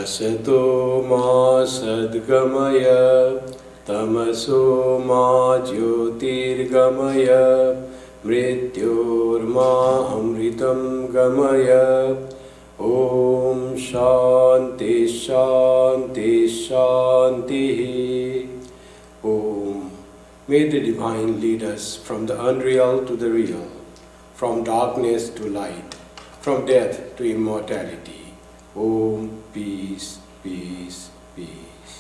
असतो मा सद्गमय तमसो मा ज्योतिर्गमय मृत्योर्मा अमृतं गमय। ॐ शान्ति शान्ति शान्तिः। Om. May the Divine lead us from the unreal to the real, from darkness to light, from death to immortality. Om. Peace, peace, peace.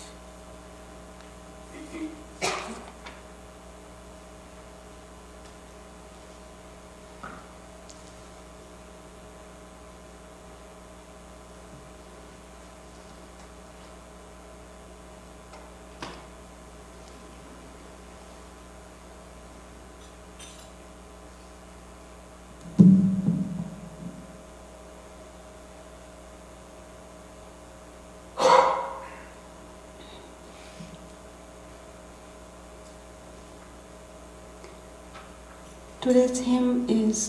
Today's hymn is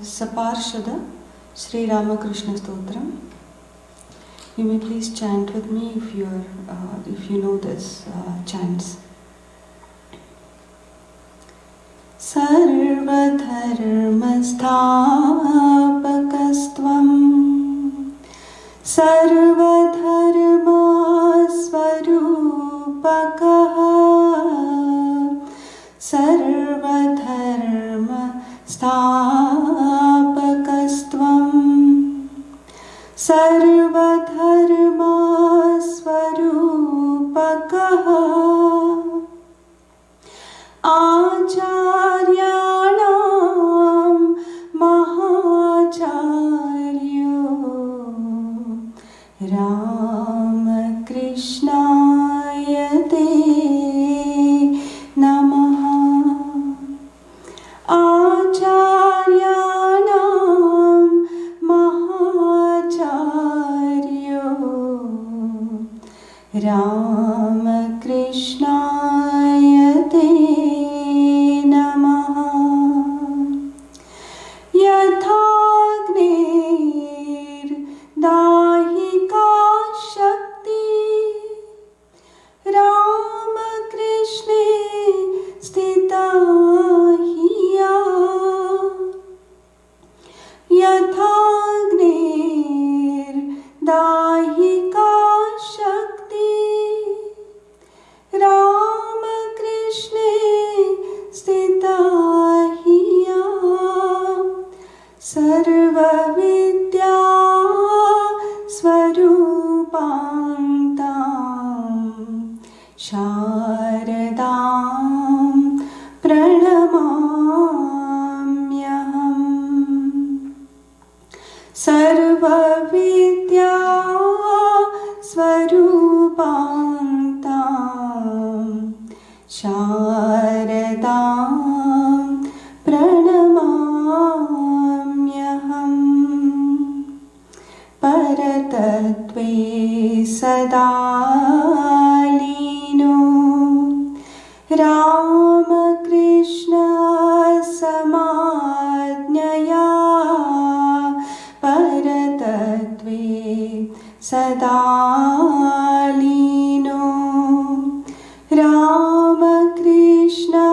Saparshada, Sri Ramakrishna Stotram. You may please chant with me if you know this chants. Sarvadharmastapakastvam Sarvadharmasvarupakaha Sarvadharmastapakastvam Sarvadharmasvarupakaha Acharyanam Mahacharyo Ramakrishnaya Te Namaha. Acharyanam Mahacharyo Ramakrishnaya Te Namaha. Yathagnir Dahika Shakti Ramakrishne Stita Hiya. Yathagnir Dahika Shakti Ramakrishne Stita Hiya. Sarva Vidya Swarupantam Sharadam Pranamamyaham. Sarva Vidya Swarupantam Sharadam Pranamamyaham. Paratatve Sadalino Ramakrishna Samadnyaya. Paratatve Sadalino Ramakrishna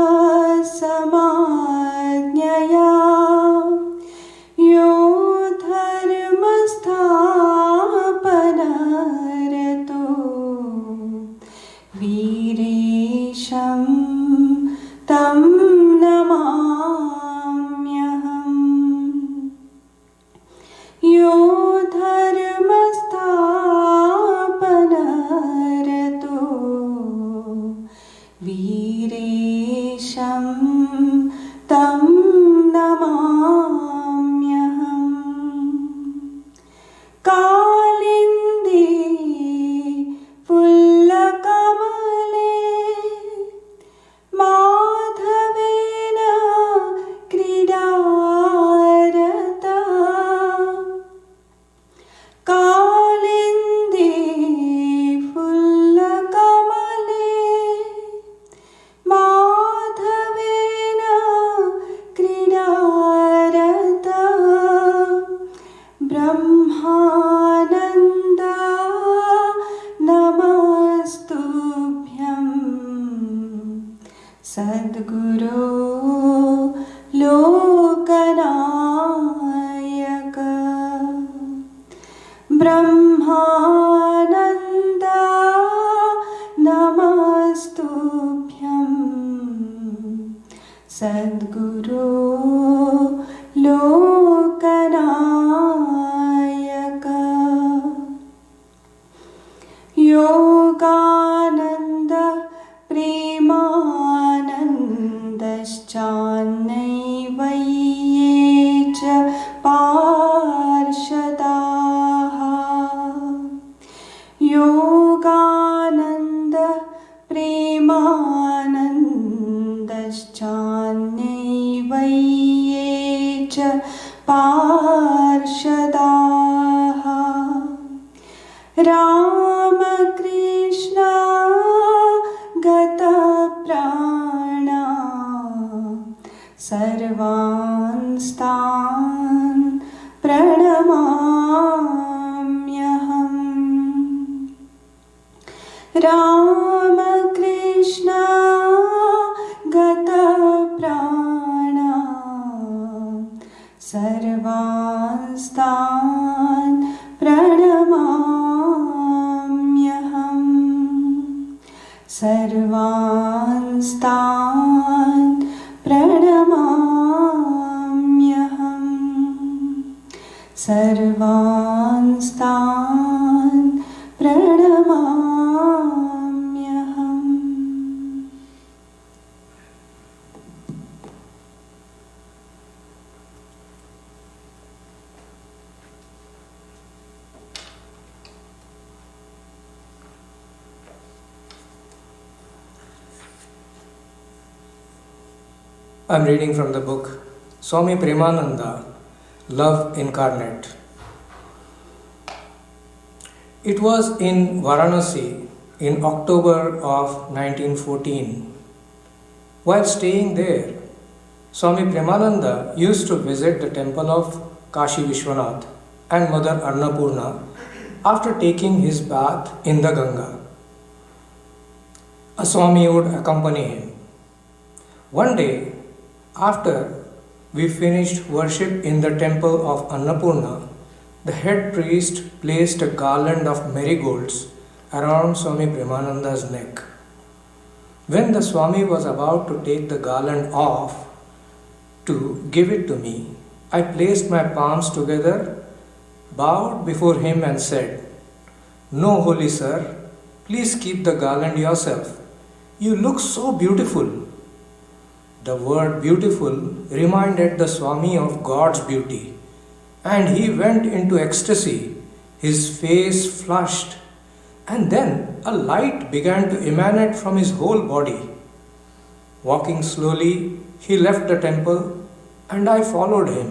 Samadnyaya. Yo dharmasthapanarato Viresham tam namamyaham. Yo dharmasthapanarato Viresham tam namamyaham. Kalindi Pullakamale Madhavena Kridarata. Kalindi Pullakamale Madhavena Sadguru Lokanayaka Brahmananda Namastubhyam Sadguru Lokanayaka Yogananda Premanandaschannaivaye cha parshadaha Yogananda Premanandaschannaivaye cha parshadaha Rama Krishna Gata Prana Sarvanstan Pranamamyaham Rama Krishna Gata Prana Sarvanstan Pranamamyaham Sarvanstan Pranamamyaham Sarvanstan Pranamamyaham. I'm reading from the book Swami Kripamayananda, Love Incarnate. It was in Varanasi in October of 1914. While staying there, Swami Kripamayananda used to visit the temple of Kashi Vishwanath and Mother Annapurna after taking his bath in the Ganga. A Swami would accompany him. One day, after we finished worship in the temple of Annapurna, the head priest placed a garland of marigolds around Swami Kripamayananda's neck. When the Swami was about to take the garland off to give it to me, I placed my palms together, bowed before him and said, "No, holy sir, please keep the garland yourself. You look so beautiful." The word beautiful reminded the Swami of God's beauty, and he went into ecstasy. His face flushed, and then a light began to emanate from his whole body. Walking slowly, he left the temple, and I followed him.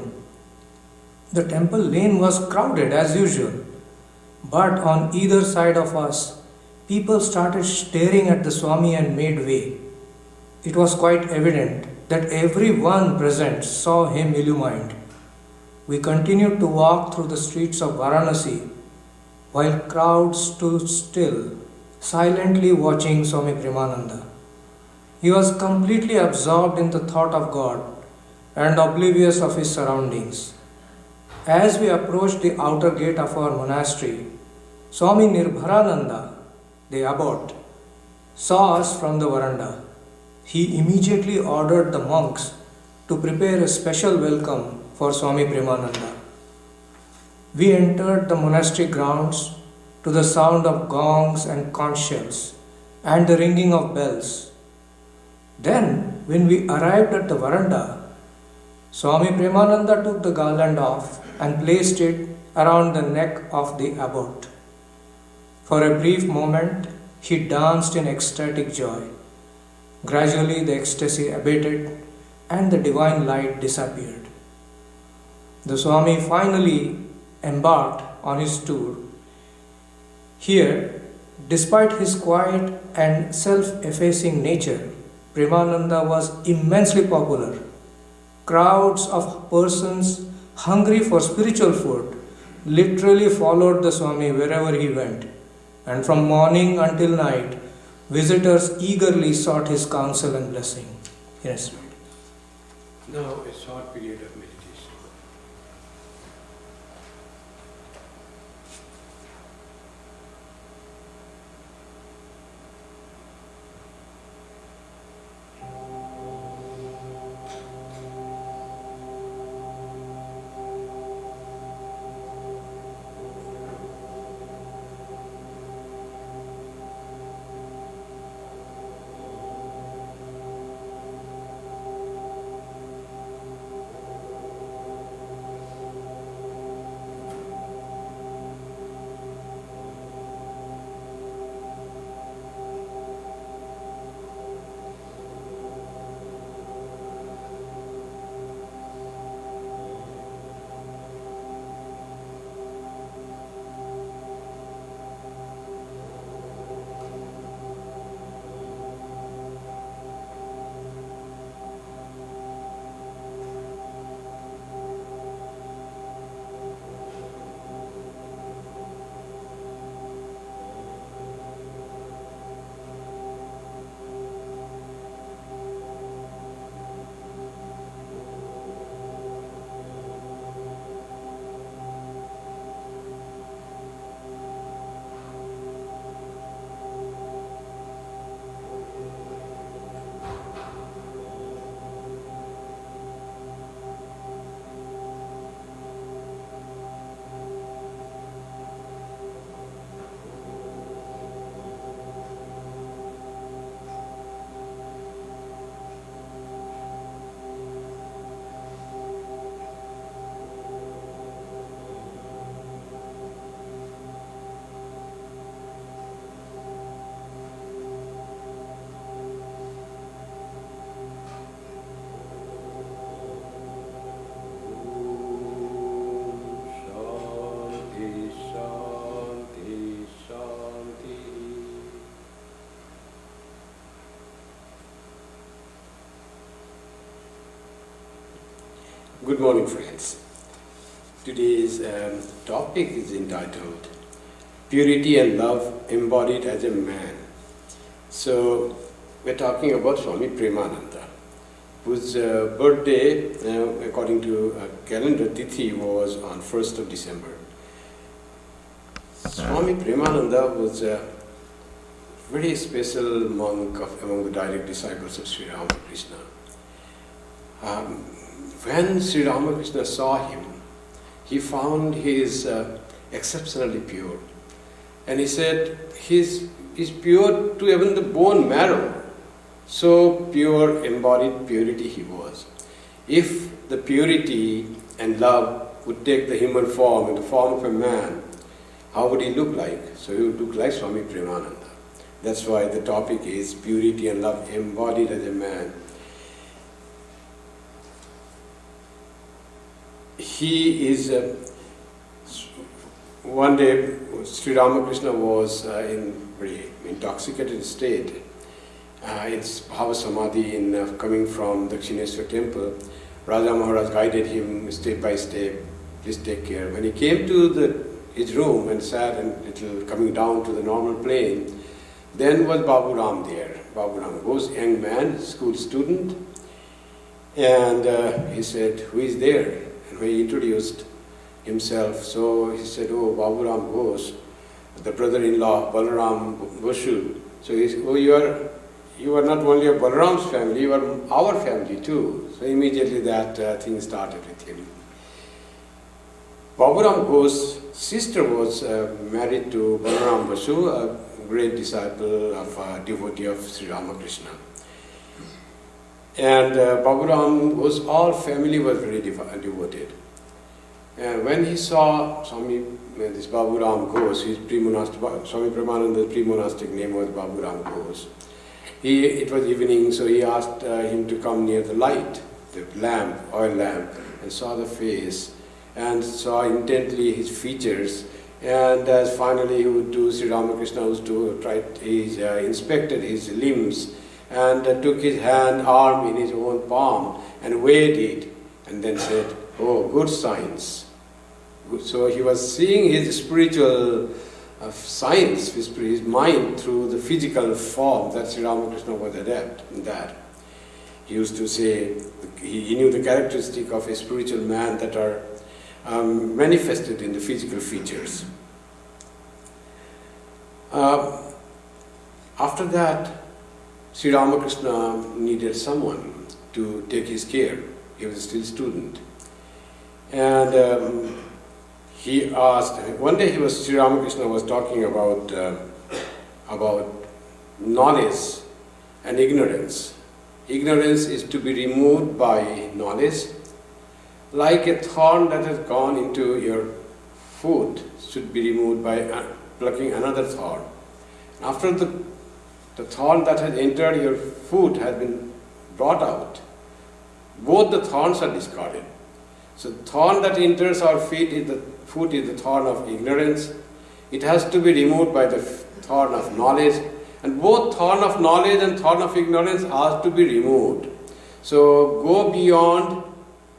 The temple lane was crowded as usual, but on either side of us, people started staring at the Swami and made way. It was quite evident that everyone present saw him illumined. We continued to walk through the streets of Varanasi while crowds stood still, silently watching Swami Kripamayananda. He was completely absorbed in the thought of God and oblivious of his surroundings. As we approached the outer gate of our monastery, Swami Nirbharananda, the abbot, saw us from the veranda. He immediately ordered the monks to prepare a special welcome for Swami Kripamayananda. We entered the monastery grounds to the sound of gongs and conch shells and the ringing of bells. Then, when we arrived at the veranda, Swami Kripamayananda took the garland off and placed it around the neck of the abbot. For a brief moment, he danced in ecstatic joy. Gradually, the ecstasy abated and the divine light disappeared. The Swami finally embarked on his tour. Here, despite his quiet and self-effacing nature, Kripamayananda was immensely popular. Crowds of persons hungry for spiritual food literally followed the Swami wherever he went, and from morning until night, visitors eagerly sought his counsel and blessing. Yes. Now a short period of meditation. Good morning, friends. Today's topic is entitled Purity and Love Embodied as a Man. So, we're talking about Swami Kripamayananda, whose birthday, according to calendar Tithi, was on 1st of December. Swami Kripamayananda was a very special monk among the direct disciples of Sri Ramakrishna. When Sri Ramakrishna saw him, he found he is exceptionally pure. And he said, he's pure to even the bone marrow. So pure, embodied purity he was. If the purity and love would take the human form in the form of a man, how would he look like? So he would look like Swami Kripamayananda. That's why the topic is purity and love embodied as a man. He is, one day Sri Ramakrishna was in very intoxicated state. It's Bhava Samadhi in coming from Dakshineswar temple. Raja Maharaj guided him step by step, please take care. When he came to his room and sat and little coming down to the normal plane, then was Babu Ram there. Babu Ram was a young man, school student, and he said, who is there? And when he introduced himself, so he said, oh, Babu Ram Ghosh, the brother-in-law, Balaram Boshu. So he said, oh, you are not only of Balaram's family, you are our family too. So immediately that thing started with him. Babu Ram Ghosh's sister was married to Balaram Basu, a great disciple of a devotee of Sri Ramakrishna. And Babu Ram Ghosh's all family was very devoted. And when he saw this Babu Ram Ghosh, his pre-monastic, Swami Kripamayananda's pre-monastic name was Babu Ram Ghosh. It was evening, so he asked him to come near the light, the lamp, oil lamp, and saw the face, and saw intently his features. And as finally he would do, Sri Ramakrishna was to try, he inspected his limbs, and took his arm in his own palm, and weighed it, and then said, oh, good signs. So he was seeing his spiritual science, his mind through the physical form that Sri Ramakrishna was adept in that. He used to say he knew the characteristic of a spiritual man that are manifested in the physical features. After that, Sri Ramakrishna needed someone to take his care. He was still a student. And he asked, one day Sri Ramakrishna was talking about knowledge and ignorance. Ignorance is to be removed by knowledge, like a thorn that has gone into your foot should be removed by plucking another thorn. After the thorn that has entered your foot has been brought out, both the thorns are discarded. So the thorn that enters our foot is the thorn of ignorance. It has to be removed by the thorn of knowledge. And both thorn of knowledge and thorn of ignorance are to be removed. So go beyond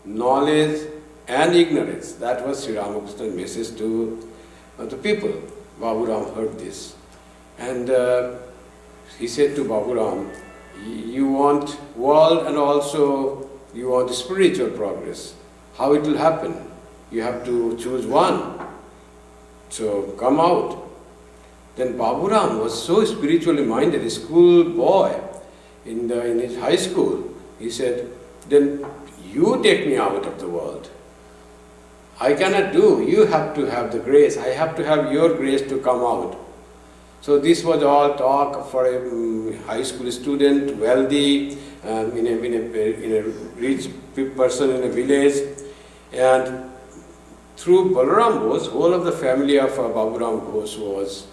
knowledge and ignorance. That was Sri Ramakrishna's message to the people. Baburam heard this. And he said to Baburam, you want world and also you want spiritual progress. How it will happen? You have to choose one. So come out. Then Baburam was so spiritually minded, a school boy in his high school. He said, then you take me out of the world. I cannot do. You have to have the grace. I have to have your grace to come out. So this was all talk for a high school student, wealthy, in a rich person in a village. And through Balaram Ghosh, whole of the family of Baburam Ghosh was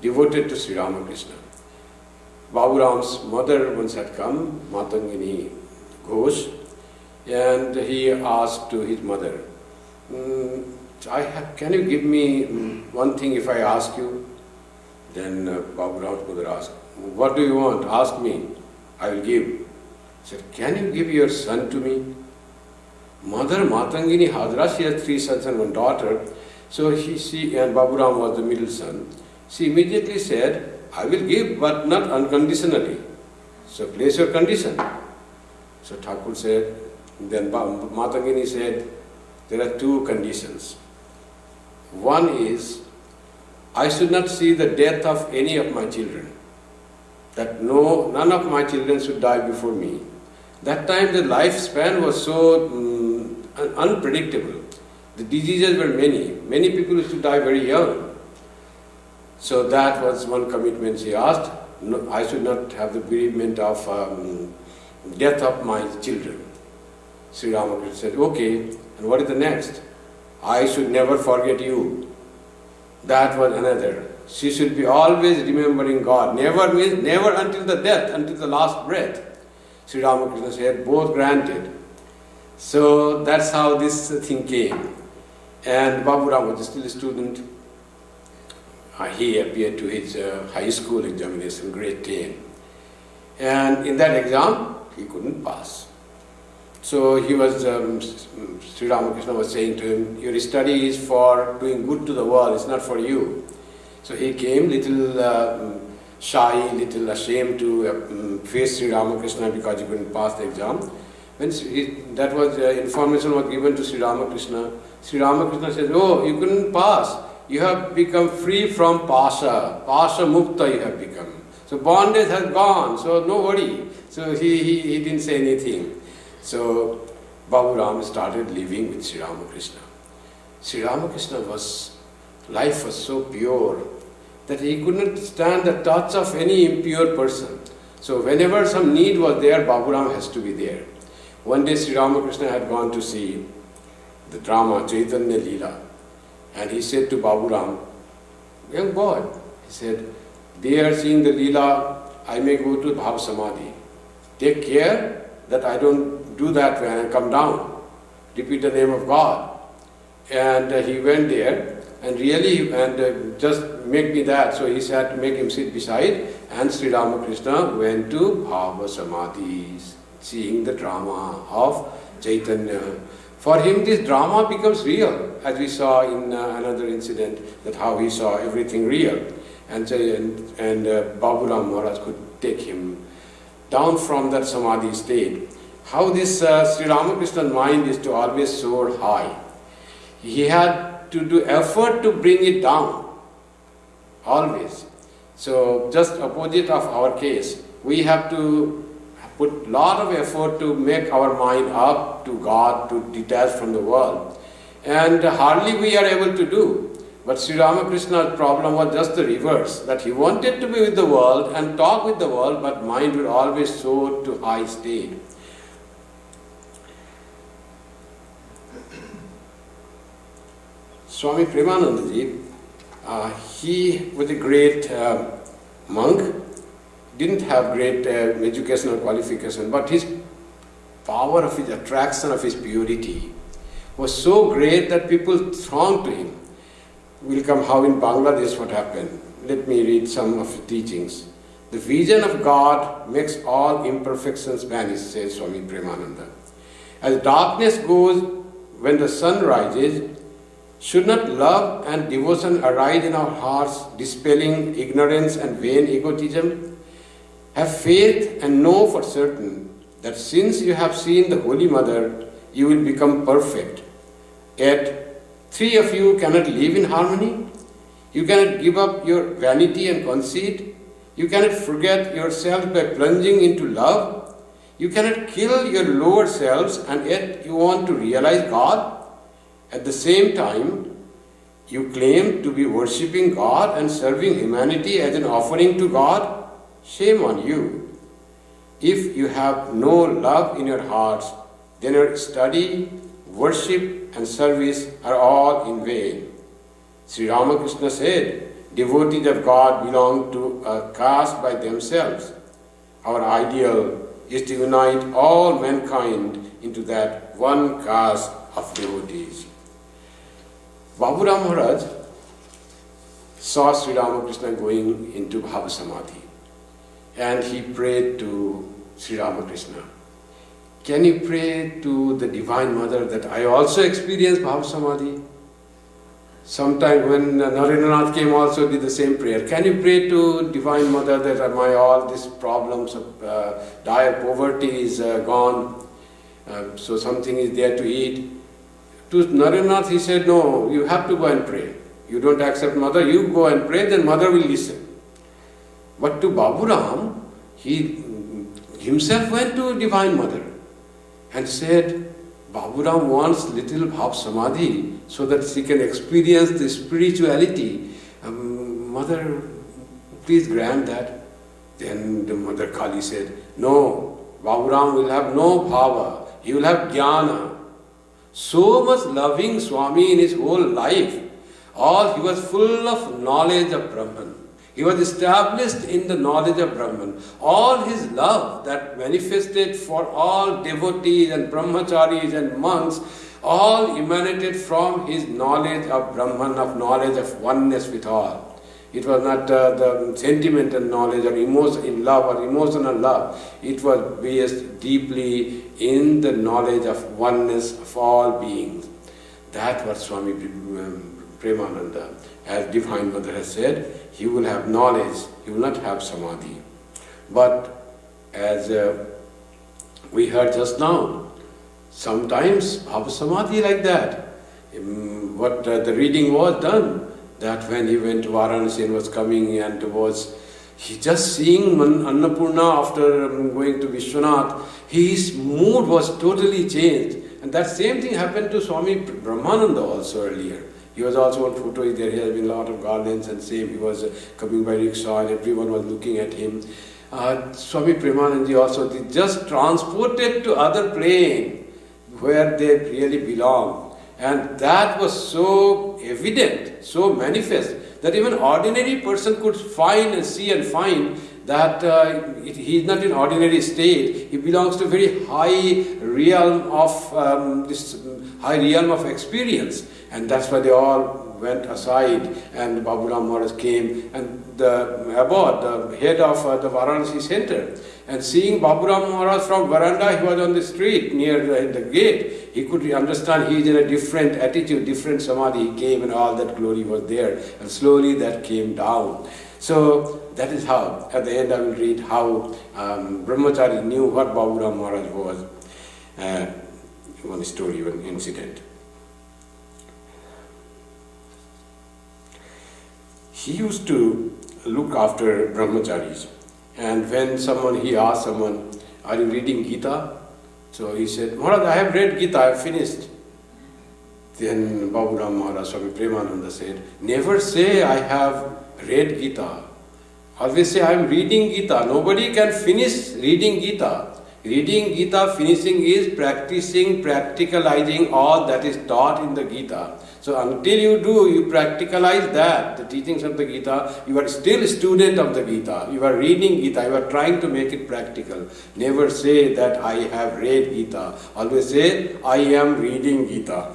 devoted to Sri Ramakrishna. Baburam's mother once had come, Matangini Ghosh, and he asked to his mother, can you give me one thing if I ask you? Then Baburam's mother asked, what do you want? Ask me, I will give. He said, can you give your son to me? Mother Matangini Hadra, she has 3 sons and 1 daughter. So she and Baburam was the middle son. She immediately said, I will give, but not unconditionally. So place your condition. So Thakur said, then Matangini said, there are 2 conditions. One is, I should not see the death of any of my children. That none of my children should die before me. That time the lifespan was so unpredictable. The diseases were many. Many people used to die very young. So that was one commitment she asked. No, I should not have the bereavement of death of my children. Sri Ramakrishna said, okay, and what is the next? I should never forget you. That was another. She should be always remembering God. Never means never until the death, until the last breath. Sri Ramakrishna said, both granted. So that's how this thing came. And Baburam was still a student. He appeared to his high school examination, grade 10. And in that exam, he couldn't pass. So he was, Sri Ramakrishna was saying to him, your study is for doing good to the world, it's not for you. So he came little shy, little ashamed to face Sri Ramakrishna because he couldn't pass the exam. When that was information was given to Sri Ramakrishna said, oh, you couldn't pass. You have become free from pasha. Pasha mukta you have become. So bondage has gone, so no worry. So he didn't say anything. So Baburam started living with Sri Ramakrishna. Sri Ramakrishna life was so pure that he couldn't stand the touch of any impure person. So whenever some need was there, Baburam has to be there. One day Sri Ramakrishna had gone to see the drama Chaitanya Leela. And he said to Baburam, young boy, he said, they are seeing the Leela, I may go to Bhav Samadhi. Take care that I don't do that when I come down. Repeat the name of God. And he went there and just make me that. So he said to make him sit beside, and Sri Ramakrishna went to Bhava Samadhi, seeing the drama of Chaitanya For him this drama becomes real, as we saw in another incident, that how he saw everything real. And Baburam Maharaj could take him down from that samadhi state. How this Sri Ramakrishna's mind is to always soar high. He had to do effort to bring it down, always. So just opposite of our case, we have to put a lot of effort to make our mind up to God, to detach from the world. And hardly we are able to do. But Sri Ramakrishna's problem was just the reverse, that he wanted to be with the world and talk with the world, but mind would always soar to high state. Swami Kripamayananda ji, he was a great monk, didn't have great educational qualification, but his power of his attraction, of his purity was so great that people thronged to him. We'll come how in Bangladesh what happened. Let me read some of the teachings. The vision of God makes all imperfections vanish, says Swami Kripamayananda. As darkness goes when the sun rises, should not love and devotion arise in our hearts, dispelling ignorance and vain egotism? Have faith and know for certain that since you have seen the Holy Mother, you will become perfect. Yet, three of you cannot live in harmony. You cannot give up your vanity and conceit. You cannot forget yourself by plunging into love. You cannot kill your lower selves, and yet you want to realize God. At the same time, you claim to be worshipping God and serving humanity as an offering to God. Shame on you. If you have no love in your hearts, then your study, worship and service are all in vain. Sri Ramakrishna said, devotees of God belong to a caste by themselves. Our ideal is to unite all mankind into that one caste of devotees. Baburam Maharaj saw Sri Ramakrishna going into Bhava Samadhi, and he prayed to Sri Ramakrishna, can you pray to the Divine Mother that I also experience Bhava Samadhi? Sometime when Narendranath came also did the same prayer. Can you pray to Divine Mother that my all these problems of dire poverty is gone, so something is there to eat? To Narendranath he said, no, you have to go and pray. You don't accept Mother, you go and pray, then Mother will listen. But to Baburam, he himself went to Divine Mother and said, Baburam wants little Bhav Samadhi so that she can experience the spirituality. Mother, please grant that. Then the Mother Kali said, no, Baburam will have no bhava, he will have jnana. So much loving Swami in his whole life. He was full of knowledge of Brahman. He was established in the knowledge of Brahman. All his love that manifested for all devotees and brahmacharis and monks, all emanated from his knowledge of Brahman, of knowledge of oneness with all. It was not the sentimental knowledge or emotion, love or emotional love. It was based deeply in the knowledge of oneness of all beings. That was Swami Premananda. As Divine Mother has said, he will have knowledge, he will not have samadhi. But as we heard just now, sometimes Bhava Samadhi like that. What the reading was done, that when he went to Varanasi and was coming and he just seeing Annapurna after going to Vishwanath, his mood was totally changed. And that same thing happened to Swami Brahmananda also earlier. He was also on photo there, he has been a lot of garlands and same, he was coming by rickshaw and everyone was looking at him. Swami Premananji also, they just transported to other plane where they really belong. And that was so evident, so manifest, that even ordinary person could find and see and find that he is not in ordinary state. He belongs to a very high realm of experience. And that's why they all went aside and Baburam Maharaj came, and the head of the Varanasi center, And seeing Baburam Maharaj from veranda, he was on the street near the gate. He could understand he is in a different attitude, different samadhi. He came and all that glory was there. And slowly that came down. So that is how, at the end I will read how Brahmachari knew what Baburam Maharaj was. One story, one incident. He used to look after brahmacharis. And when he asked someone, are you reading Gita? So he said, Maharaj, I have read Gita, I have finished. Then Baburam Maharaj, Swami Kripamayananda said, never say I have read Gita. Always say I am reading Gita. Nobody can finish reading Gita. Reading Gita, finishing is practicing, practicalizing all that is taught in the Gita. So until you do, you practicalize that, the teachings of the Gita, you are still a student of the Gita. You are reading Gita, you are trying to make it practical. Never say that I have read Gita. Always say, I am reading Gita.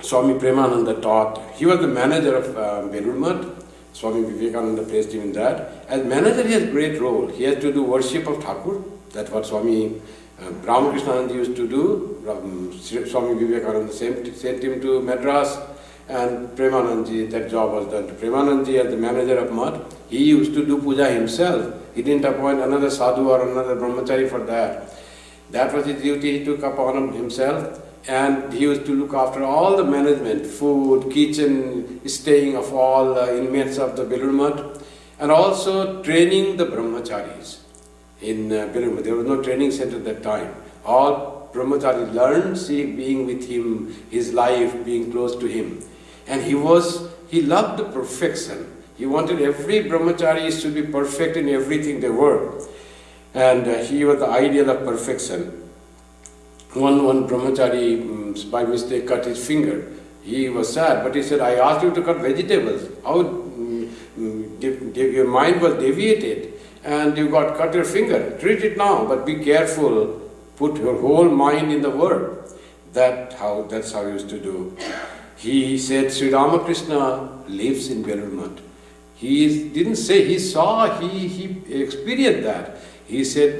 Swami Kripamayananda taught, he was the manager of Belur Math. Swami Vivekananda placed him in that. As manager, he has great role. He has to do worship of Thakur. That's what Swami Ramakrishnananda used to do. Swami Vivekananda sent him to Madras, and Premanandji, that job was done to Premanandji as the manager of Math. He used to do puja himself. He didn't appoint another sadhu or another brahmachari for that. That was his duty he took upon himself. And he used to look after all the management, food, kitchen, staying of all the inmates of the Belur Math, and also training the brahmacharis in Belur Math. There was no training center at that time. All brahmacharis learned, being with him, his life, being close to him. And he loved the perfection. He wanted every brahmachari should be perfect in everything they were. And he was the ideal of perfection. One brahmachari by mistake cut his finger. He was sad, but he said, I asked you to cut vegetables. How your mind was deviated and you got cut your finger. Treat it now, but be careful. Put your whole mind in the word. That's how he used to do. He said, Sri Ramakrishna lives in Belur Math. He didn't say he saw, he experienced that. He said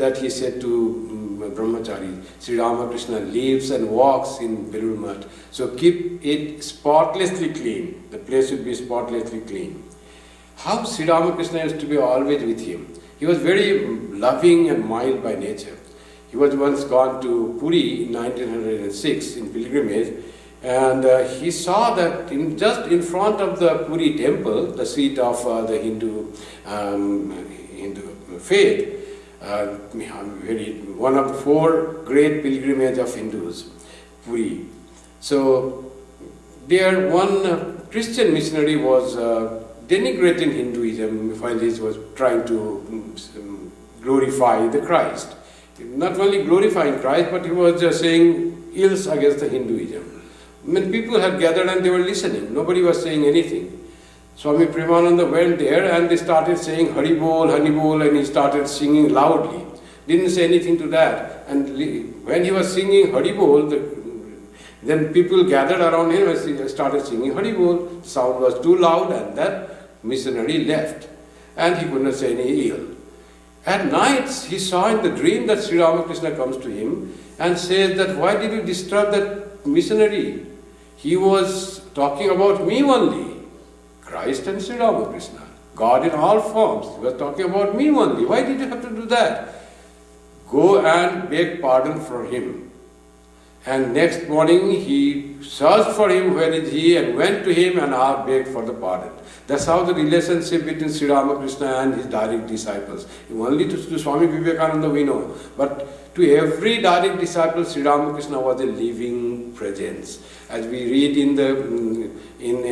to Brahmachari, Sri Ramakrishna lives and walks in Belur Math. So keep it spotlessly clean. The place should be spotlessly clean. How Sri Ramakrishna used to be always with him. He was very loving and mild by nature. He was once gone to Puri in 1906 in pilgrimage, and he saw that just in front of the Puri temple, the seat of the Hindu faith, one of the 4 great pilgrimages of Hindus, Puri. So there one Christian missionary was denigrating Hinduism while he was trying to glorify the Christ. Not only glorifying Christ, but he was just saying ills against the Hinduism. When people had gathered and they were listening, nobody was saying anything. Swami Kripamayananda went there and they started saying Hari Bol, Hari Bol, and he started singing loudly. Didn't say anything to that. And when he was singing Hari Bol, then people gathered around him and started singing Hari Bol. The sound was too loud and that missionary left. And he could not say any ill. At nights, he saw in the dream that Sri Ramakrishna comes to him and says that, why did you disturb that missionary? He was talking about me only. Christ and Sri Ramakrishna, God in all forms. He was talking about me only. Why did you have to do that? Go and beg pardon for him. And next morning he searched for him, where is he, and went to him and begged for the pardon. That's how the relationship between Sri Ramakrishna and his direct disciples. Only to Swami Vivekananda we know, but to every direct disciple, Sri Ramakrishna was a living presence. As we read in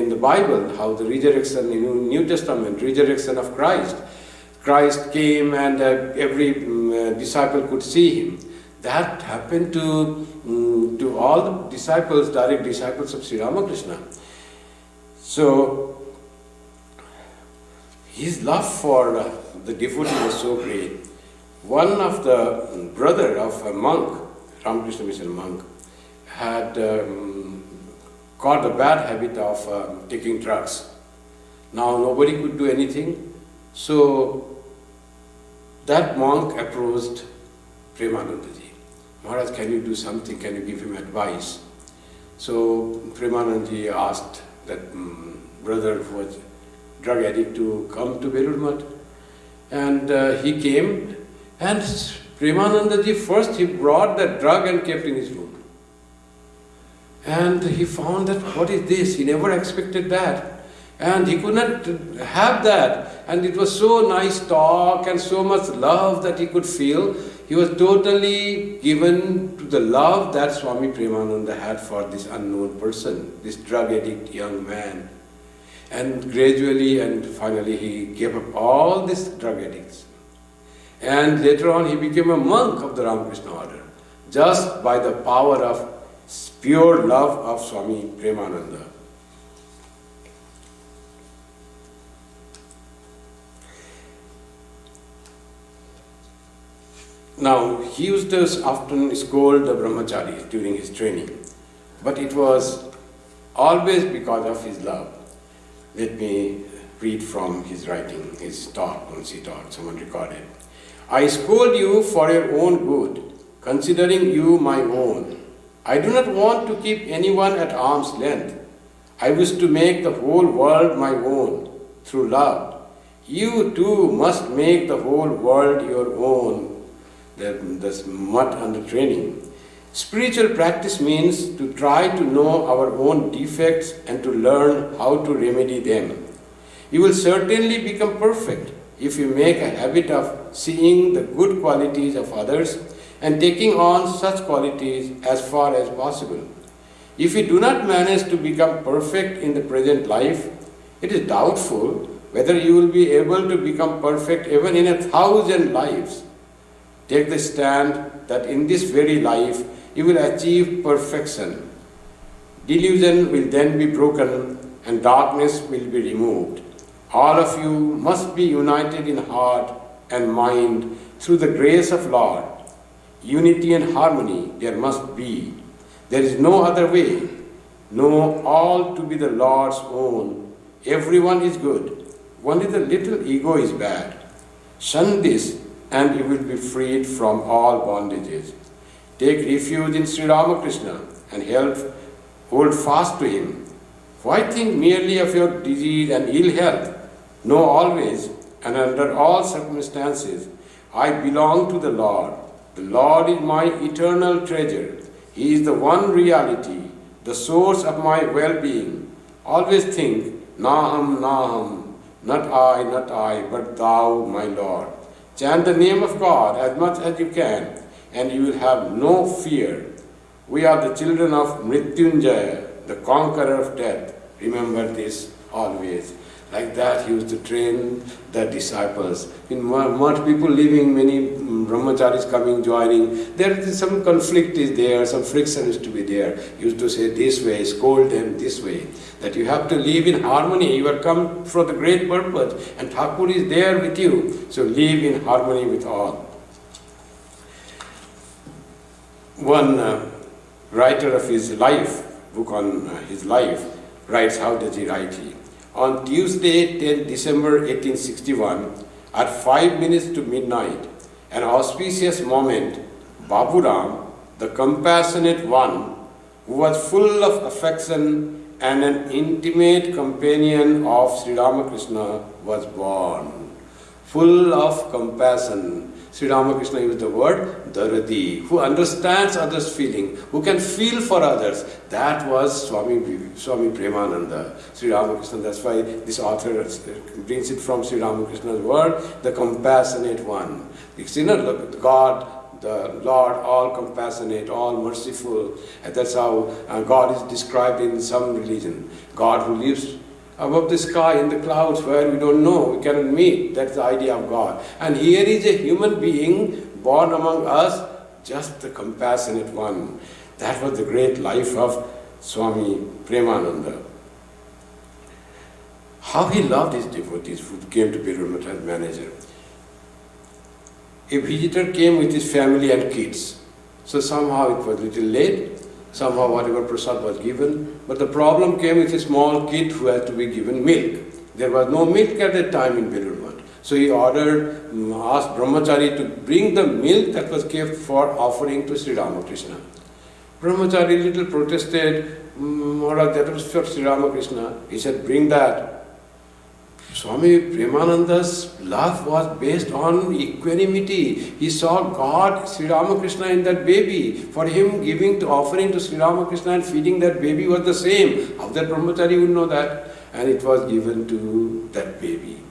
the Bible, how the resurrection, in New Testament, resurrection of Christ. Christ came and every disciple could see him. That happened to all the disciples, direct disciples of Sri Ramakrishna. So, his love for the devotee was so great. One of the brother of a monk, Ramakrishna Mission monk, had got the bad habit of taking drugs. Now nobody could do anything. So that monk approached Premanandaji. Maharaj, can you do something? Can you give him advice? So Premanandaji asked that brother who was drug addict to come to Belur Math. And he came, and Premanandaji first he brought the drug and kept in his room. And he found that, what is this? He never expected that. And he could not have that. And it was so nice talk and so much love that he could feel. He was totally given to the love that Swami Premananda had for this unknown person, this drug addict young man. And gradually and finally he gave up all these drug addicts. And later on he became a monk of the Ramakrishna order, just by the power of pure love of Swami Premananda. Now, he used to often scold the brahmacharis during his training, but it was always because of his love. Let me read from his writing, his talk, once he taught, someone recorded. I scold you for your own good, considering you my own. I do not want to keep anyone at arm's length. I wish to make the whole world my own through love. You too must make the whole world your own. That's mud under training. Spiritual practice means to try to know our own defects and to learn how to remedy them. You will certainly become perfect if you make a habit of seeing the good qualities of others and taking on such qualities as far as possible. If you do not manage to become perfect in the present life, it is doubtful whether you will be able to become perfect even in 1,000 lives. Take the stand that in this very life you will achieve perfection. Delusion will then be broken and darkness will be removed. All of you must be united in heart and mind through the grace of Lord. Unity and harmony there must be. There is no other way. Know all to be the Lord's own. Everyone is good. Only the little ego is bad. Shun this and you will be freed from all bondages. Take refuge in Sri Ramakrishna and hold fast to him. Why think merely of your disease and ill health? Know always and under all circumstances, I belong to the Lord. The Lord is my eternal treasure. He is the one reality, the source of my well-being. Always think, Naham, Naham, not I, but thou, my Lord. Chant the name of God as much as you can, and you will have no fear. We are the children of Mrityunjaya, the conqueror of death. Remember this always. Like that he used to train the disciples. In much people living, many brahmacharis coming, joining, there is some conflict is there, some friction is to be there. He used to say this way, scold them this way. That you have to live in harmony. You are come for the great purpose and Thakur is there with you. So live in harmony with all. One writer of his life, book on his life, writes, how does he write? On Tuesday, 10 December 1861, at 5 minutes to midnight, an auspicious moment, Baburam, the compassionate one, who was full of affection and an intimate companion of Sri Ramakrishna, was born. Full of compassion. Sri Ramakrishna used the word Daradi, who understands others' feeling, who can feel for others. That was Swami Premananda, Sri Ramakrishna. That's why this author brings it from Sri Ramakrishna's word, the compassionate one. You see, God, the Lord, all compassionate, all merciful. And that's how God is described in some religion. God who lives above the sky, in the clouds, where we don't know, we cannot meet. That's the idea of God. And here is a human being born among us, just the compassionate one. That was the great life of Swami Premananda. How he loved his devotees who came to Belur Math as manager. A visitor came with his family and kids. So somehow it was a little late. Somehow whatever prasad was given, but the problem came with a small kid who had to be given milk. There was no milk at that time in Belur Math. So he ordered, asked Brahmachari to bring the milk that was kept for offering to Sri Ramakrishna. Brahmachari little protested, Maharaj, that was for Sri Ramakrishna. He said, bring that. Swami Premananda's love was based on equanimity. He saw God, Sri Ramakrishna in that baby. For him, giving to offering to Sri Ramakrishna and feeding that baby was the same. How that Brahmachari would know that? And it was given to that baby.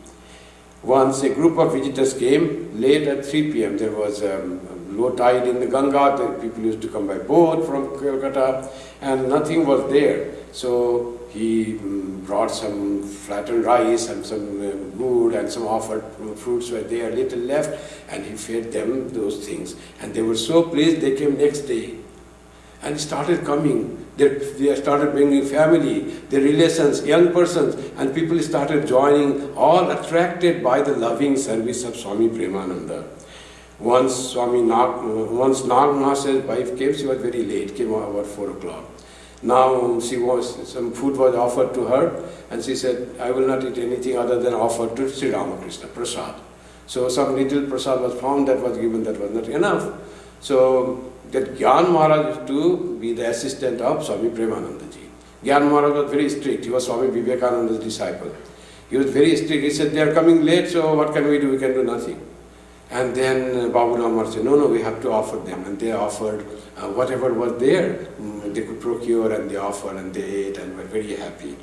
Once a group of visitors came late at 3 p.m. There was low tide in the Ganga. The people used to come by boat from Kolkata, and nothing was there. So he brought some flattened rice and some wood and some offered fruits were there, little left, and he fed them those things. And they were so pleased, they came next day and started coming. They started bringing family, their relations, young persons, and people started joining, all attracted by the loving service of Swami Premananda. Once Nagnasa's wife came, she was very late, came about 4 o'clock. Now some food was offered to her, and she said, I will not eat anything other than offered to Sri Ramakrishna, prasad. So some little prasad was found that was given, that was not enough. So that Gyan Maharaj used to be the assistant of Swami Premanandaji. Gyan Maharaj was very strict. He was Swami Vivekananda's disciple. He was very strict. He said, they are coming late, so what can we do? We can do nothing. And then Babu Ram Maharaj said, no, we have to offer them. And they offered whatever was there. They could procure, and they offered, and they ate, and were very happy.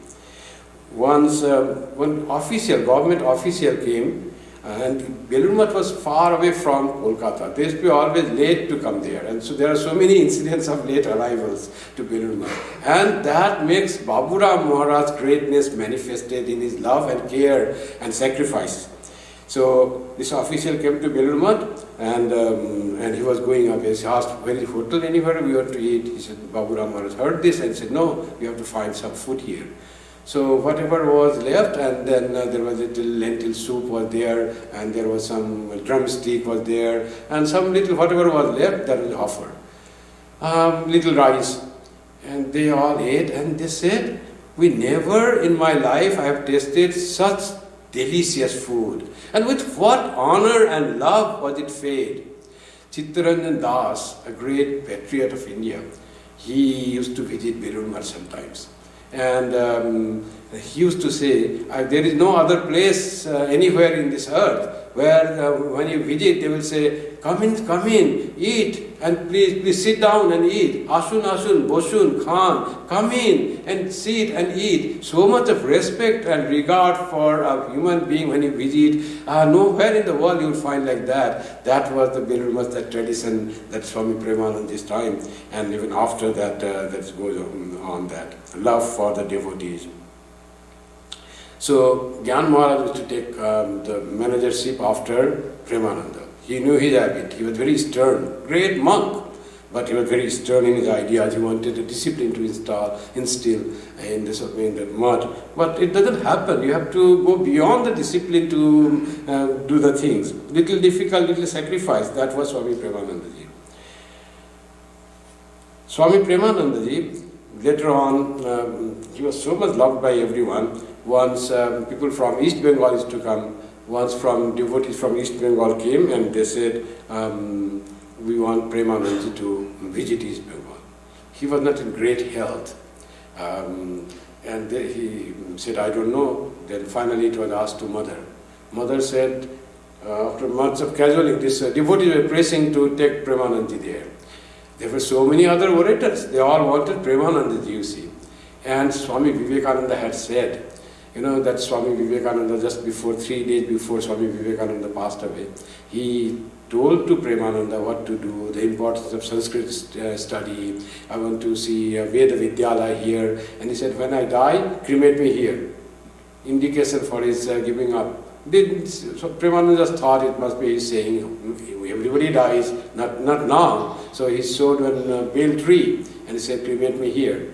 Once one government official came, and Belur Math was far away from Kolkata. They used to be always late to come there. And so there are so many incidents of late arrivals to Belur Math. And that makes Babu Ram Maharaj's greatness manifested in his love and care and sacrifice. So this official came to Belur Math, and he was going up. He asked, where is hotel anywhere we want to eat? He said, Babu Ram Maharaj heard this and said, no, we have to find some food here. So whatever was left, and then there was a little lentil soup was there, and there was some drumstick was there, and some little whatever was left that was offered. Little rice. And they all ate, and they said, we never in my life I have tasted such delicious food. And with what honor and love was it fed. Chittaranjan Das, a great patriot of India, he used to visit Belur Math sometimes. And he used to say, there is no other place anywhere in this earth where when you visit, they will say, come in, eat, and please sit down and eat. Asun, bosun, khan, come in and sit and eat. So much of respect and regard for a human being when you visit. Nowhere in the world you will find like that. That was the Belur Math, that tradition that Swami Premananda's time, and even after that, that goes on that. Love for the devotees. So Gyan Maharaj used to take the managership after Premananda. He knew his habit. He was very stern, great monk, but he was very stern in his ideas. He wanted a discipline to instill in the mud. But it doesn't happen. You have to go beyond the discipline to do the things. Little difficult, little sacrifice. That was Swami Premanandaji. Swami Premanandaji, later on, he was so much loved by everyone. Once people from East Bengal used to come. Once from devotees from East Bengal came, and they said, we want Premanandaji to visit East Bengal. He was not in great health. And he said, I don't know. Then finally it was asked to mother. Mother said, after months of cajoling, this devotees were pressing to take Premanandaji there. There were so many other orators. They all wanted Premanandaji, you see. And Swami Vivekananda had said, that Swami Vivekananda, just 3 days before Swami Vivekananda passed away, he told to Premananda what to do, the importance of Sanskrit study. I want to see Veda Vidyalaya here. And he said, when I die, cremate me here. Indication for his giving up. So Premananda just thought it must be his saying, everybody dies, not now. So he showed one bale tree, and he said, cremate me here.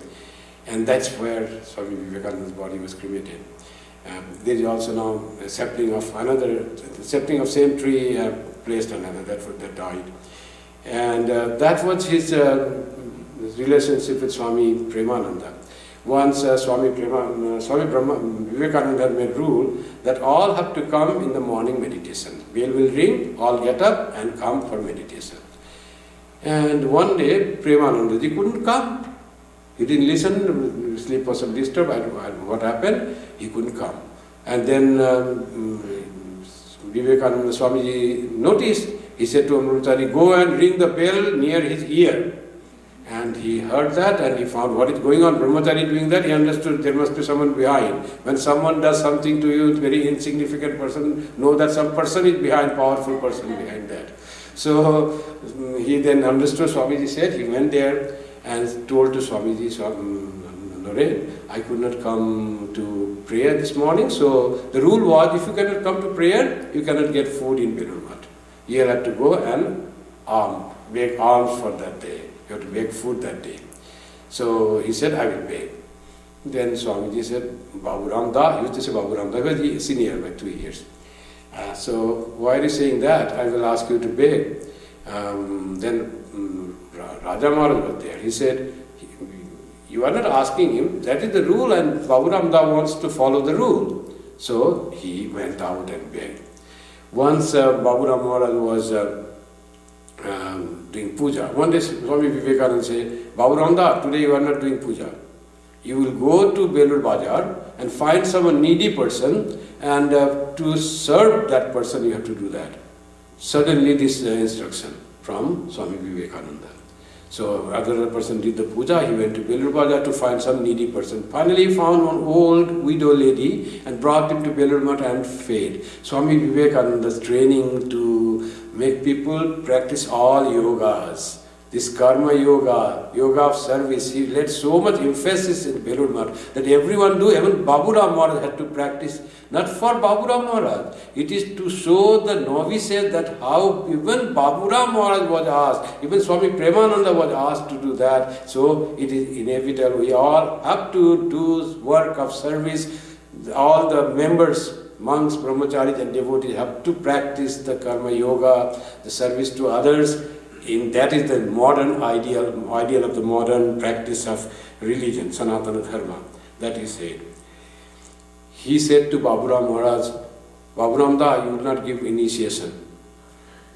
And that's where Swami Vivekananda's body was cremated. There is also now a sapling of same tree placed on another that died. And that was his relationship with Swami Premananda. Once Swami Vivekananda made rule that all have to come in the morning meditation. Bell will ring, all get up and come for meditation. And one day, Premananda ji couldn't come. He didn't listen, sleep was disturbed, what happened? He couldn't come. And then Vivekananda Swamiji noticed, he said to Amrutari, go and ring the bell near his ear. And he heard that and he found what is going on. Brahmachari doing that, he understood there must be someone behind. When someone does something to you, very insignificant person, know that some person is behind, powerful person behind that. So he then understood, Swamiji said, he went there and told to Swamiji, Naren, I could not come to prayer this morning, so the rule was, if you cannot come to prayer, you cannot get food in Belur Math. You have to go and beg alms for that day. You have to beg food that day. So he said, I will beg. Then Swamiji said, Babu Ramda, he used to say Babu Ramda, because he is senior by 2 years. So why are you saying that? I will ask you to beg. Then Raja Maharaj was there. He said, you are not asking him, that is the rule and Babu Ramda wants to follow the rule. So he went out and begged. Once Babu Ram Maharaj was doing puja. One day Swami Vivekananda said, Babu Ramda, today you are not doing puja. You will go to Belur Bazaar and find some needy person, and to serve that person you have to do that. Suddenly this instruction from Swami Vivekananda. So other person did the puja, he went to Belur Bazaar to find some needy person. Finally he found one old widow lady and brought him to Belur Math and fed. Swami Vivekananda's training to make people practice all yogas. This karma yoga, yoga of service, he laid so much emphasis in Belur Math that everyone do, even Babu Ram Maharaj had to practice, not for Babu Ram Maharaj. It is to show the novices that how even Babu Ram Maharaj was asked, even Swami Premananda was asked to do that. So it is inevitable. We all have to do work of service. All the members, monks, brahmacharis and devotees have to practice the karma yoga, the service to others. That is the modern ideal of the modern practice of religion, Sanatana Dharma. That he said. He said to Babu Ram Maharaj, Babu Ramda, you will not give initiation.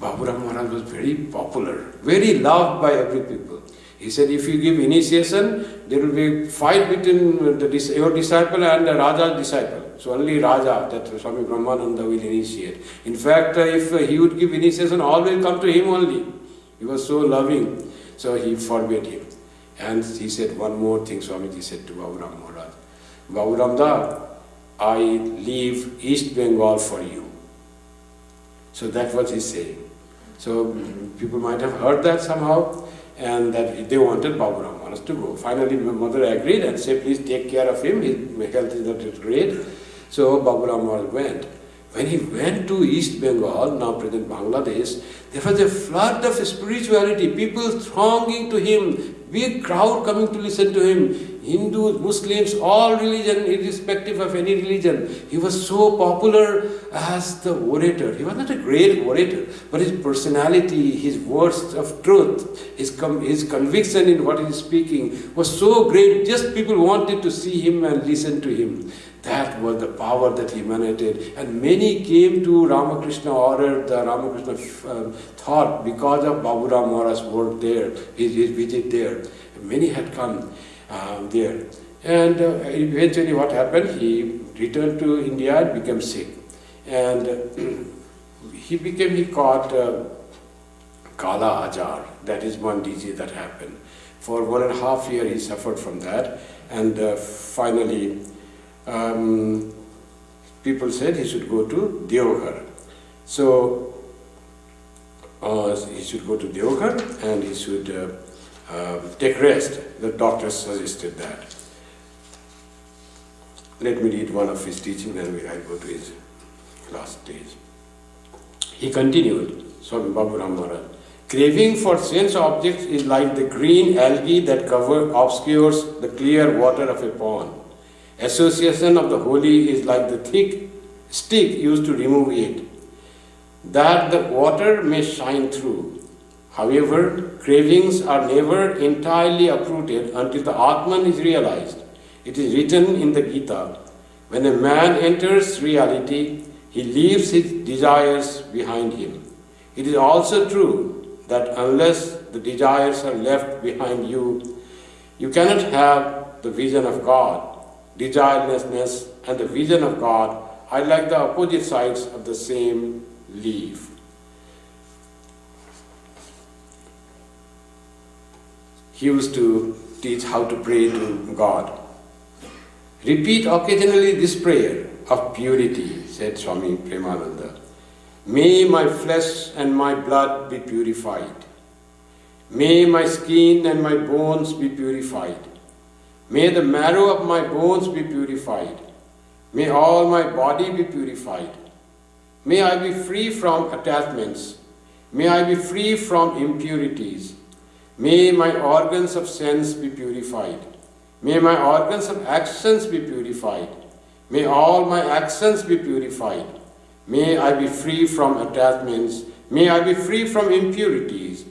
Babu Ram Maharaj was very popular, very loved by every people. He said, if you give initiation, there will be fight between your disciple and the Raja's disciple. So only Raja, that Swami Brahmananda will initiate. In fact, if he would give initiation, all will come to him only. He was so loving, so he forbade him. And he said one more thing, Swamiji said to Babu Ram Maharaj, Babu Ramda, I leave East Bengal for you. So that was his saying. So people might have heard that somehow, and that they wanted Babu Ram Maharaj to go. Finally, my mother agreed and said, please take care of him, his health is not great. So Babu Ram Maharaj went. When he went to East Bengal, now present Bangladesh, there was a flood of spirituality, people thronging to him, big crowd coming to listen to him, Hindus, Muslims, all religion, irrespective of any religion. He was so popular as the orator. He was not a great orator, but his personality, his words of truth, his conviction in what he is speaking was so great, just people wanted to see him and listen to him. That was the power that he emanated. And many came to Ramakrishna order, the Ramakrishna thought, because of Babu Ram Maharaj's work there, his visit there. Many had come there. And eventually what happened, he returned to India and became sick. And he caught Kala Ajar. That is one disease that happened. For 1.5 years he suffered from that. And finally, people said he should go to Deoghar. So he should go to Deoghar and he should take rest. The doctors suggested that. Let me read one of his teachings, then I go to his last stage. He continued, Swami Babu Ram Maharaj, craving for sense objects is like the green algae that obscures the clear water of a pond. Association of the holy is like the thick stick used to remove it, that the water may shine through. However, cravings are never entirely uprooted until the Atman is realized. It is written in the Gita, when a man enters reality, he leaves his desires behind him. It is also true that unless the desires are left behind you, you cannot have the vision of God. Desirelessness and the vision of God are like the opposite sides of the same leaf. He used to teach how to pray to God. Repeat occasionally this prayer of purity, said Swami Kripamayananda. May my flesh and my blood be purified. May my skin and my bones be purified. May the marrow of my bones be purified. May all my body be purified. May I be free from attachments. May I be free from impurities. May my organs of sense be purified. May my organs of actions be purified. May all my actions be purified. May I be free from attachments. May I be free from impurities.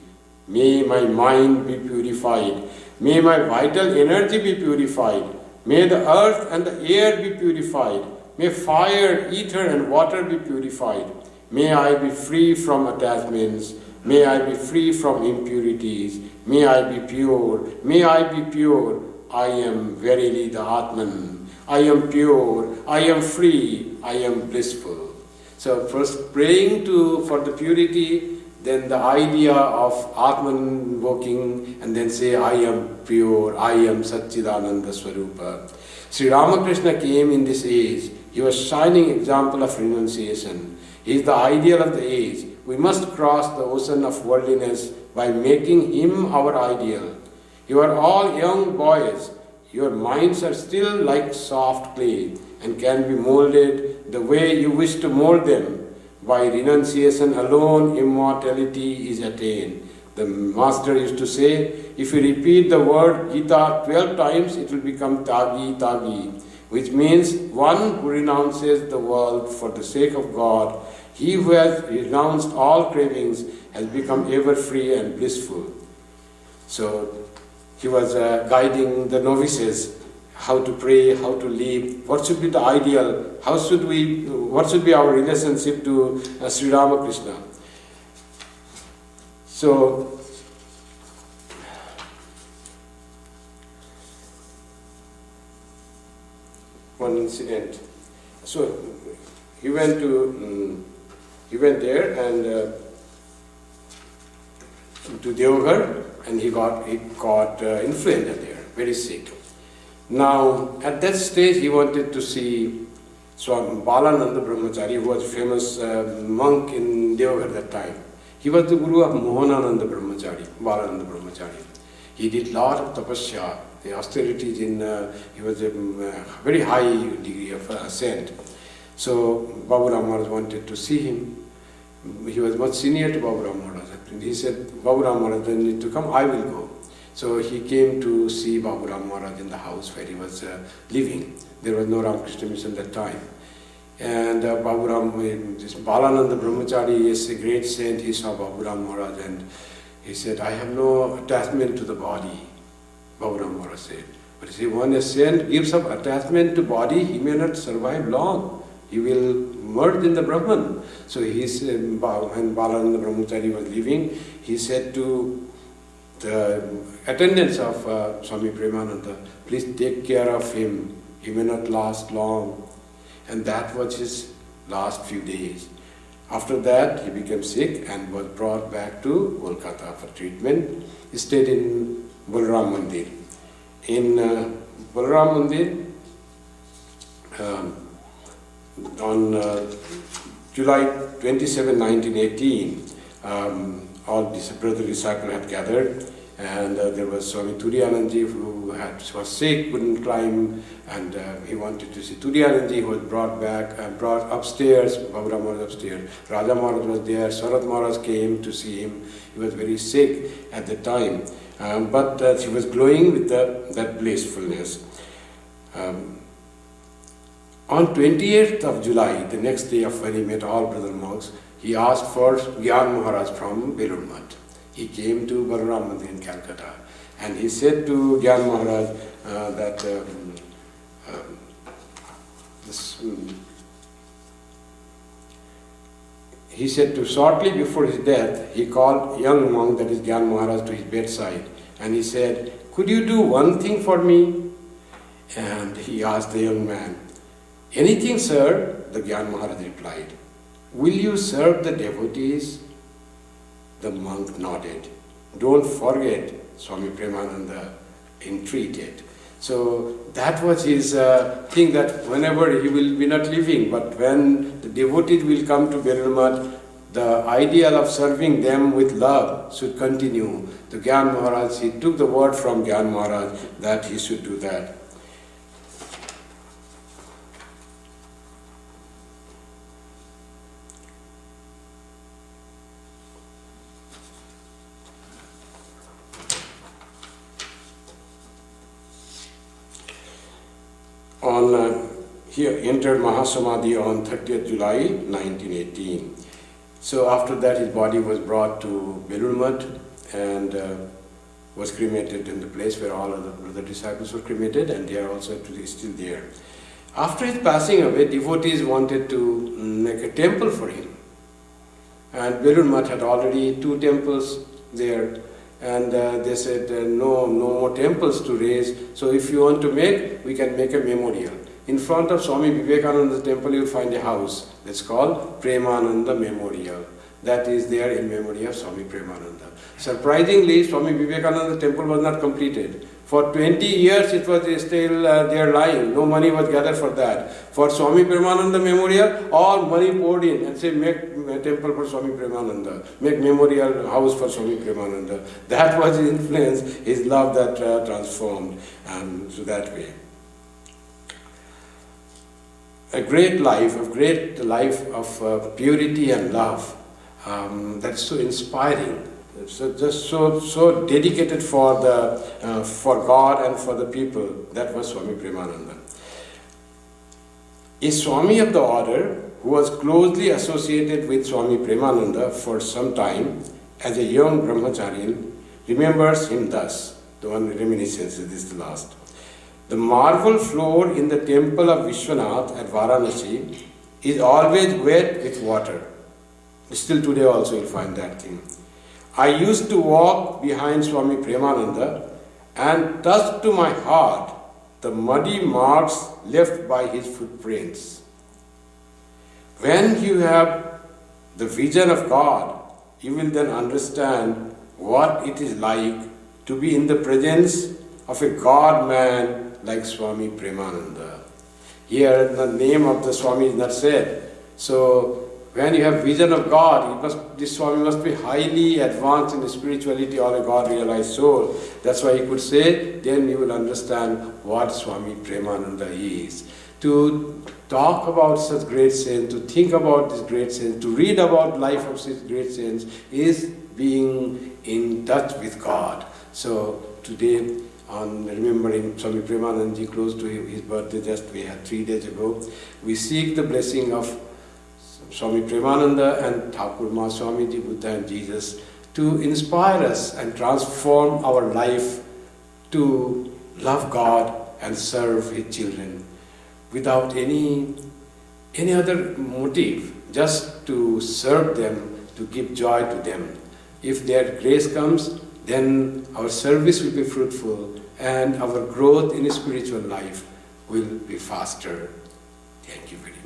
May my mind be purified. May my vital energy be purified. May the earth and the air be purified. May fire, ether and water be purified. May I be free from attachments. May I be free from impurities. May I be pure. May I be pure. I am verily the Atman. I am pure. I am free. I am blissful. So first praying for the purity, then the idea of Atman invoking, and then say, I am pure, I am Satchidananda Swarupa. Sri Ramakrishna came in this age. He was shining example of renunciation. He is the ideal of the age. We must cross the ocean of worldliness by making him our ideal. You are all young boys. Your minds are still like soft clay and can be molded the way you wish to mold them. By renunciation alone, immortality is attained. The master used to say, if you repeat the word Gita 12 times, it will become Tagi Tagi, which means one who renounces the world for the sake of God. He who has renounced all cravings has become ever free and blissful. So he was guiding the novices how to pray, how to live, what should be the ideal, what should be our relationship to Sri Ramakrishna. So, one incident. So he went there and to Deoghar, and he got influenza there, very sick. Now, at that stage, he wanted to see Swami Balananda Brahmachari, who was a famous monk in Deoghar at that time. He was the guru of Mohanananda Brahmachari, Balananda Brahmachari. He did lot of tapasya, the austerities he was a very high degree of saint. So, Babu Ram Maharaj wanted to see him. He was much senior to Babu Ram Maharaj. And he said, Babu Ram Maharaj, you need to come, I will go. So he came to see Babu Ram Maharaj in the house where he was living. There was no Ramakrishna mission at that time. And Babu Ram, this Balananda Brahmachari is a great saint. He saw Babu Ram Maharaj and he said, I have no attachment to the body, Babu Ram Maharaj said. But you see, when a saint gives up attachment to body, he may not survive long. He will merge in the Brahman. So he said, when Balananda Brahmachari was living, he said to the attendants of Swami Kripamayananda, please take care of him. He may not last long. And that was his last few days. After that, he became sick and was brought back to Kolkata for treatment. He stayed in Balaram Mandir. In Balaram Mandir, on July 27, 1918, all these brother disciples had gathered, and there was Swami Turiyananji who was sick, couldn't climb, and he wanted to see Turiyananji, who was brought upstairs, Babu Ram Maharaj upstairs. Raja Maharaj was there, Sarat Maharaj came to see him. He was very sick at the time, but he was glowing with that blissfulness. On 28th of July, the next day of when he met all brother monks, he asked for Gyan Maharaj from Belur Math. He came to Balaram Mandir in Calcutta, and he said to Gyan Maharaj that he said to shortly before his death, he called young monk, that is Gyan Maharaj, to his bedside, and he said, "Could you do one thing for me?" And he asked the young man, "Anything, sir?" The Gyan Maharaj replied, "Will you serve the devotees?" The monk nodded. "Don't forget," Swami Premananda entreated. So that was his thing, that whenever he will be not living, but when the devotees will come to Belur, the ideal of serving them with love should continue. The Gyan Maharaj, he took the word from Gyan Maharaj that he should do that. He entered Mahasamadhi on 30th July 1918. So after that his body was brought to Belur and was cremated in the place where all other disciples were cremated, and they are also still there. After his passing away, devotees wanted to make a temple for him. And Belur had already 2 temples there. And they said, no more temples to raise. So if you want to make, we can make a memorial. In front of Swami Vivekananda's temple, you will find a house that's called Premananda Memorial. That is there in memory of Swami Premananda. Surprisingly, Swami Vivekananda's temple was not completed. For 20 years it was still there lying. No money was gathered for that. For Swami Premananda Memorial, all money poured in and said, make a temple for Swami Premananda, make memorial house for Swami Premananda. That was his influence, his love that transformed so that way. A great life of purity and love. That's so inspiring. So just so dedicated for God and for the people. That was Swami Premananda. A Swami of the order who was closely associated with Swami Premananda for some time as a young brahmachari remembers him thus. The one reminiscence is the last. The marble floor in the temple of Vishwanath at Varanasi is always wet with water. Still today also you'll find that thing. I used to walk behind Swami Premananda and touch to my heart the muddy marks left by his footprints. When you have the vision of God, you will then understand what it is like to be in the presence of a God-man like Swami Premananda. Here the name of the Swami is not said. So when you have vision of God, this Swami must be highly advanced in spirituality or a God-realized soul. That's why he could say, then you will understand what Swami Premananda is. To talk about such great saints, to think about this great saints, to read about life of such great saints is being in touch with God. So today, on remembering Swami Premanandaji close to his birthday, just we had 3 days ago, we seek the blessing of Swami Premananda and Thakur Mahaswamiji, Buddha and Jesus to inspire us and transform our life to love God and serve His children without any other motive, just to serve them, to give joy to them. If their grace comes, then our service will be fruitful and our growth in spiritual life will be faster. Thank you very much.